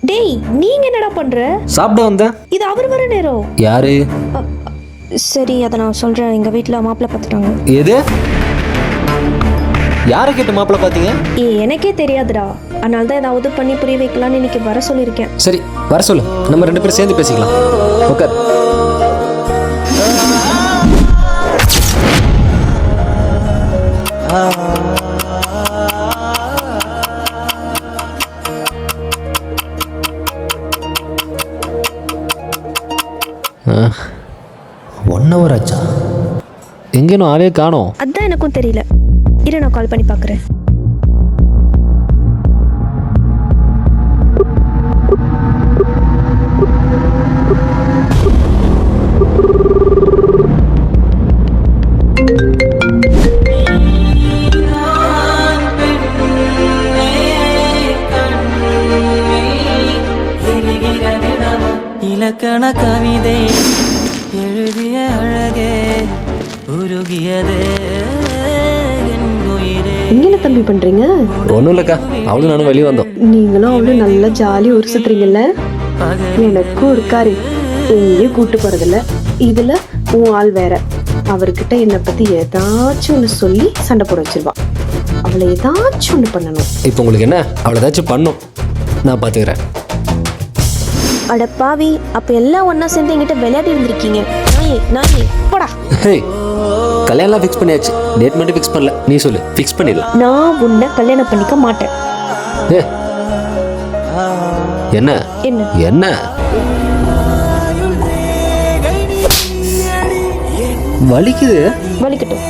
டேய் நீங்க என்னடா பண்ற? சாப்பிட வந்தேன். இது அவர் வர நேரம். யாரு? சரி அதை நான் சொல்றேன். எங்க வீட்ல மாப்பிள்ளை பார்த்துட்டாங்க. எது? யாரை கேட்டு மாப்பிள்ளை பார்த்தீங்க? எனக்கே தெரியாதுடா. அதனால தான் ஏதாவது பண்ணி புரிய வைக்கலாம்னு இன்னைக்கு வர சொல்லியிருக்கேன். சரி வர சொல்லு, நம்ம 2 பேரும் சேர்ந்து பேசிக்கலாம். உட்கார். ஒன் ஹவர் ஆச்சா? எங்கேனும் ஆளே காணோம். அதான் எனக்கும் தெரியல. இரு நான் கால் பண்ணி பார்க்குறேன். இலக்கண கவிதை எழுதிய அழகே உருகியதே. என்ன தம்பி பண்றீங்க? ஒன்றும் இல்லைக்கா, அவளும் நானும் வெளியே வந்தோம். நீங்களும் அவளும் நல்லா ஜாலி ஒரு சுத்துறீங்கல்ல. எனக்கும் இருக்காரு, எங்கேயும் கூட்டு போறதில்ல. இதுல உன் ஆள் வேற. அவர்கிட்ட என்னை பத்தி ஏதாச்சும் ஒன்று சொல்லி சண்டை போட வச்சிருவா. அவளை ஏதாச்சும் ஒன்று பண்ணணும். இப்போ உங்களுக்கு என்ன? அவளை ஏதாச்சும் பண்ணும், நான் பார்த்துக்கிறேன். அட பாவி, அப்ப எல்லாம் ஒன்னா சேர்ந்து என்கிட்ட விளையாடி இருந்திருக்கீங்க. நாயே போடா. ஹே, கல்யாணம் ஃபிக்ஸ் பண்ணியாச்சு. டேட் மட்டும் ஃபிக்ஸ் பண்ணல. நீ சொல்லு, ஃபிக்ஸ் பண்ணிடலாம். நான் உன்னை கல்யாணம் பண்ணிக்க மாட்டேன். ஏ என்ன என்ன என்ன? வலிக்குது. வலிக்கட்டும்.